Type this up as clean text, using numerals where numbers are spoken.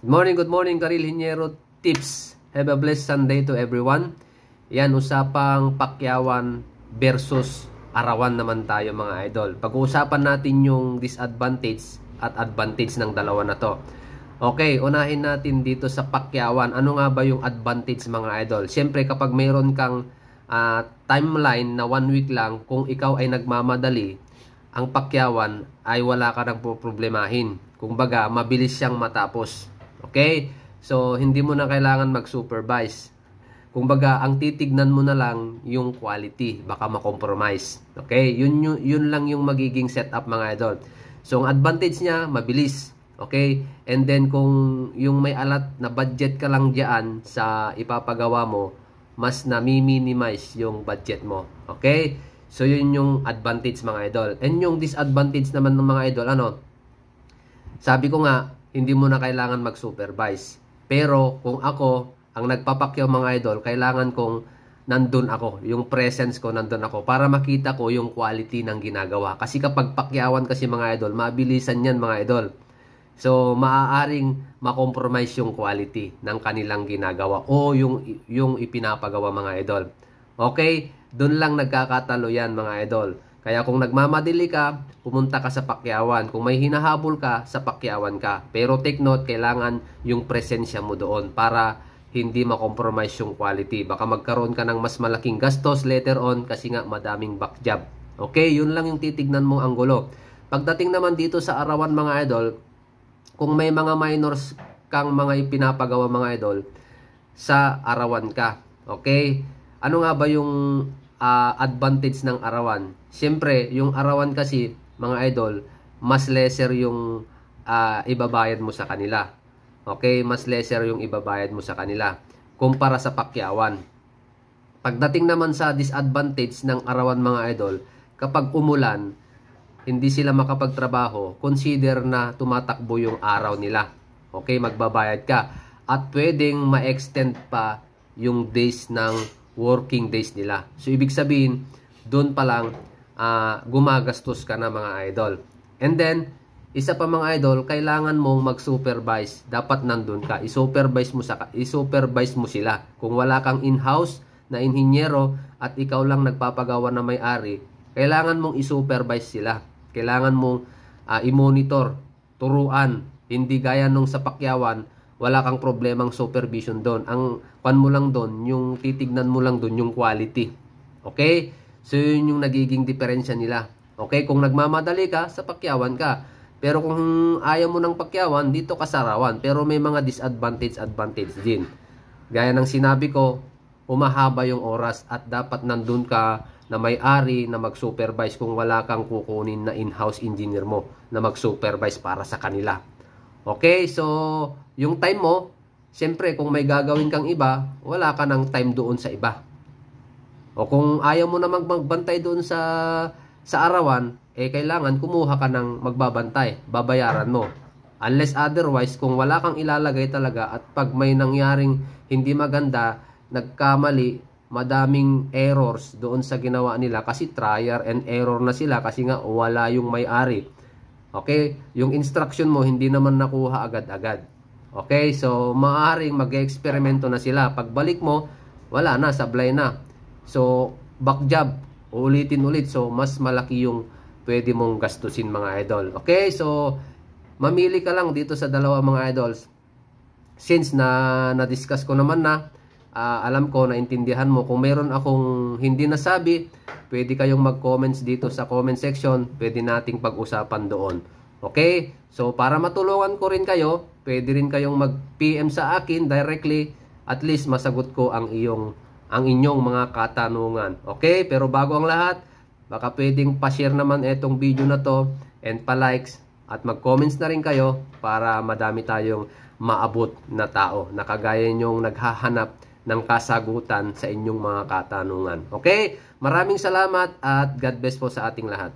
Good morning, Karil Hinyero Tips. Have a blessed Sunday to everyone. Yan, usapang pakyawan versus arawan naman tayo mga idol. Pag-uusapan natin yung disadvantage at advantage ng dalawa na to. Okay, unahin natin dito sa pakyawan. Ano nga ba yung advantage mga idol? Siyempre kapag mayroon kang timeline na 1 week lang, kung ikaw ay nagmamadali, ang pakyawan ay wala ka nang poproblemahin. Kumbaga, mabilis siyang matapos. Okay? So, hindi mo na kailangan mag-supervise. Kumbaga, ang titignan mo na lang yung quality. Baka ma-compromise. Okay? Yun lang yung magiging setup mga idol. So, ang advantage niya, mabilis. Okay? And then, kung yung may alat na budget ka lang dyan sa ipapagawa mo, mas nami-minimize yung budget mo. Okay? So, yun yung advantage mga idol. And yung disadvantage naman ng mga idol, sabi ko nga, hindi mo na kailangan mag-supervise. Pero kung ako, ang nagpapakyaw mga idol, kailangan kong nandun ako. Yung presence ko, nandun ako. Para makita ko yung quality ng ginagawa. Kasi kapag pakyawan kasi mga idol, mabilisan yan mga idol. So, maaaring makompromise yung quality ng kanilang ginagawa o yung ipinapagawa mga idol. Okay? Doon lang nagkakatalo yan mga idol. Kaya kung nagmamadali ka, pumunta ka sa pakyawan. Kung may hinahabol ka, sa pakyawan ka. Pero take note, kailangan yung presensya mo doon para hindi makompromise yung quality. Baka magkaroon ka ng mas malaking gastos later on kasi nga madaming back job. Okay, yun lang yung titignan mong anggulo. Pagdating naman dito sa arawan mga idol, kung may mga minors kang mga ipinapagawa mga idol, sa arawan ka. Okay? Ano nga ba yung advantage ng arawan? Siyempre, yung arawan kasi, mga idol, mas lesser yung ibabayad mo sa kanila. Okay? Mas lesser yung ibabayad mo sa kanila kumpara sa pakyawan. Pagdating naman sa disadvantage ng arawan mga idol, kapag umulan, hindi sila makapagtrabaho, consider na tumatakbo yung araw nila. Okay? Magbabayad ka. At pwedeng ma-extend pa yung days ng working days nila. So, ibig sabihin, doon pa lang gumagastos ka na mga idol. And then, isa pa mga idol, kailangan mong mag-supervise. Dapat nandun ka. I-supervise mo sila. Kung wala kang in-house na inhinyero at ikaw lang nagpapagawa na may-ari, kailangan mong i-supervise sila. Kailangan mong i-monitor, turuan. Hindi gaya nung sa pakyawan, wala kang problemang supervision doon. Ang pan mo lang doon, yung titignan mo lang doon, yung quality. Okay? So, yun yung nagiging diferensya nila. Okay? Kung nagmamadali ka, sa pakyawan ka. Pero kung ayaw mo ng pakyawan, dito ka sa arawan. Pero may mga advantage din. Gaya ng sinabi ko, humahaba yung oras at dapat nandun ka na may-ari na mag-supervise kung wala kang kukunin na in-house engineer mo na mag-supervise para sa kanila. Okay? So, yung time mo, siyempre, kung may gagawin kang iba, wala ka ng time doon sa iba. O kung ayaw mo na magbantay doon sa arawan, kailangan kumuha ka ng magbabantay. Babayaran mo. Unless otherwise, kung wala kang ilalagay talaga at pag may nangyaring hindi maganda, nagkamali, madaming errors doon sa ginawa nila kasi trial and error na sila kasi nga wala yung may-ari. Okay? Yung instruction mo, hindi naman nakuha agad-agad. Okay, so maaaring mag-eksperimento na sila. Pagbalik mo, wala na, sablay na. So, back job, uulitin ulit. So, mas malaki yung pwede mong gastusin mga idol. Okay, so mamili ka lang dito sa dalawa mga idols. Since na-discuss ko naman na, alam ko, naintindihan mo. Kung meron akong hindi nasabi, pwede kayong mag-comments dito sa comment section. Pwede nating pag-usapan doon. Okay? So, para matulungan ko rin kayo, pwede rin kayong mag-PM sa akin directly. At least, masagot ko ang inyong mga katanungan. Okay? Pero bago ang lahat, baka pwedeng pa-share naman itong video na to and pa-likes at mag-comments na rin kayo para madami tayong maabot na tao na kagaya nyong naghahanap ng kasagutan sa inyong mga katanungan. Okay? Maraming salamat at God bless po sa ating lahat.